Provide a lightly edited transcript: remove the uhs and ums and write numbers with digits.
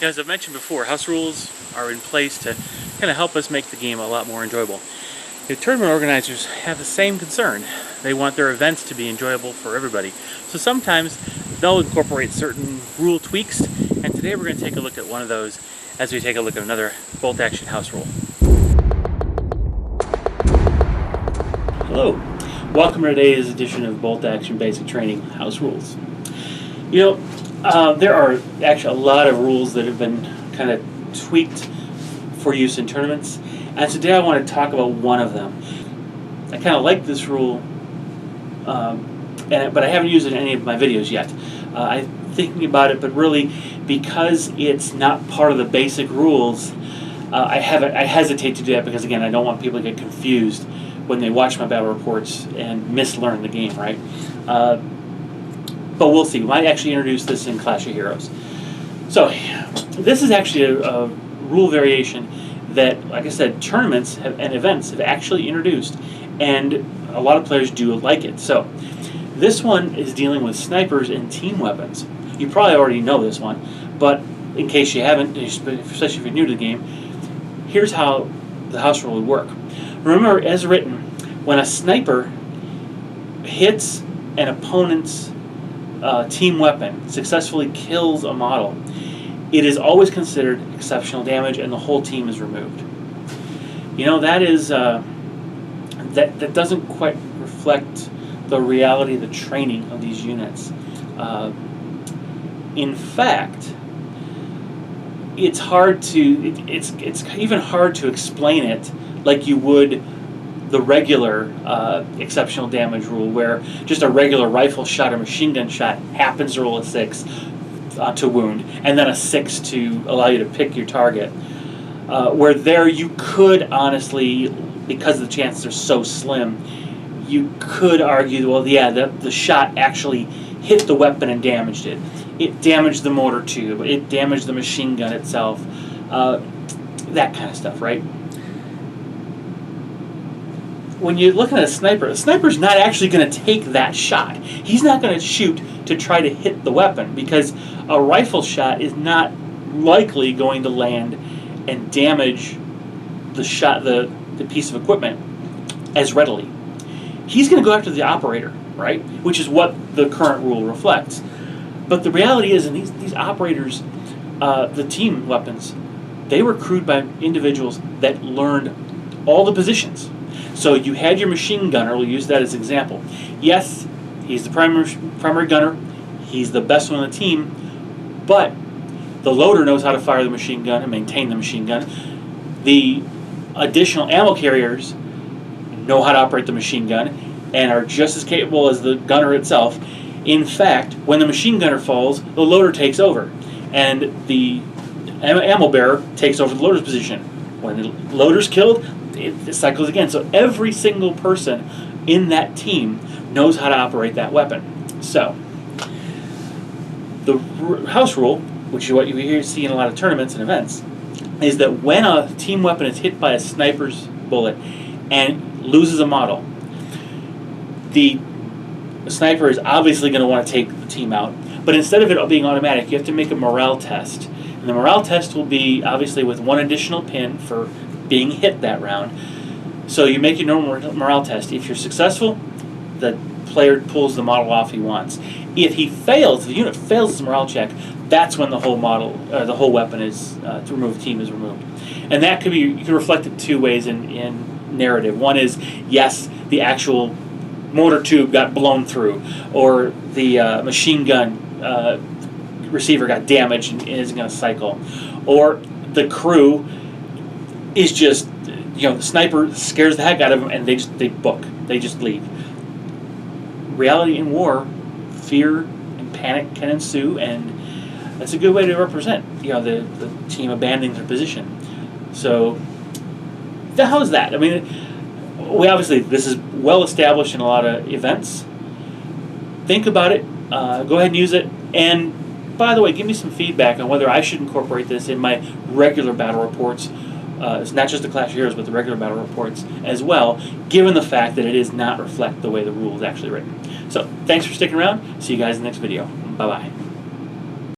As I've mentioned before, house rules are in place to kind of help us make the game a lot more enjoyable. Tournament organizers have the same concern. They want their events to be enjoyable for everybody. So sometimes they'll incorporate certain rule tweaks, and today we're going to take a look at one of those as we take a look at another bolt action house rule. Hello, welcome to today's edition of Bolt Action Basic Training House Rules. There are actually a lot of rules that have been kind of tweaked for use in tournaments, and today I want to talk about one of them. I kind of like this rule, but I haven't used it in any of my videos yet. I'm thinking about it, but really because it's not part of the basic rules, I hesitate to do that because, again, I don't want people to get confused when they watch my battle reports and mislearn the game, right? But we'll see. We might actually introduce this in Clash of Heroes. So this is actually a rule variation that, like I said, tournaments and events have actually introduced, and a lot of players do like it. So this one is dealing with snipers and team weapons. You probably already know this one, but in case you haven't, especially if you're new to the game, here's how the house rule would work. Remember, as written, when a sniper hits an opponent's team weapon, successfully kills a model, it is always considered exceptional damage and the whole team is removed. That is that doesn't quite reflect the reality of the training of these units. In fact, it's even hard to explain it like you would the regular exceptional damage rule, where just a regular rifle shot or machine gun shot happens to roll a 6 to wound, and then a 6 to allow you to pick your target. Where there you could honestly, because the chances are so slim, you could argue, well, yeah, the shot actually hit the weapon and damaged it. It damaged the mortar tube. It damaged the machine gun itself. That kind of stuff, right? When you're looking at a sniper's not actually going to take that shot. He's not going to shoot to try to hit the weapon, because a rifle shot is not likely going to land and damage the piece of equipment as readily. He's going to go after the operator, right? Which is what the current rule reflects. But the reality is, in these operators, the team weapons, they were crewed by individuals that learned all the positions. So you had your machine gunner, we'll use that as an example. Yes, he's the primary gunner, he's the best one on the team, but the loader knows how to fire the machine gun and maintain the machine gun. The additional ammo carriers know how to operate the machine gun and are just as capable as the gunner itself. In fact, when the machine gunner falls, the loader takes over, and the ammo bearer takes over the loader's position. When the loader's killed, it cycles again. So every single person in that team knows how to operate that weapon. So the house rule, which is what you see in a lot of tournaments and events, is that when a team weapon is hit by a sniper's bullet and loses a model, the sniper is obviously going to want to take the team out. But instead of it being automatic, you have to make a morale test. And the morale test will be obviously with one additional pin for being hit that round. So you make your normal morale test. If you're successful, the player pulls the model off he wants. If he fails, the unit fails his morale check, that's when the whole weapon is team is removed. And that could be, you can reflect it two ways in narrative. One is, yes, the actual mortar tube got blown through, or the machine gun receiver got damaged and isn't going to cycle, or the crew is just, the sniper scares the heck out of them and they book. They just leave. Reality in war, fear and panic can ensue, and that's a good way to represent, the team abandoning their position. So, how's that? I mean, this is well established in a lot of events. Think about it. Go ahead and use it. And by the way, give me some feedback on whether I should incorporate this in my regular battle reports. It's not just the Clash of Heroes, but the regular battle reports as well, given the fact that it does not reflect the way the rule is actually written. So, thanks for sticking around. See you guys in the next video. Bye-bye.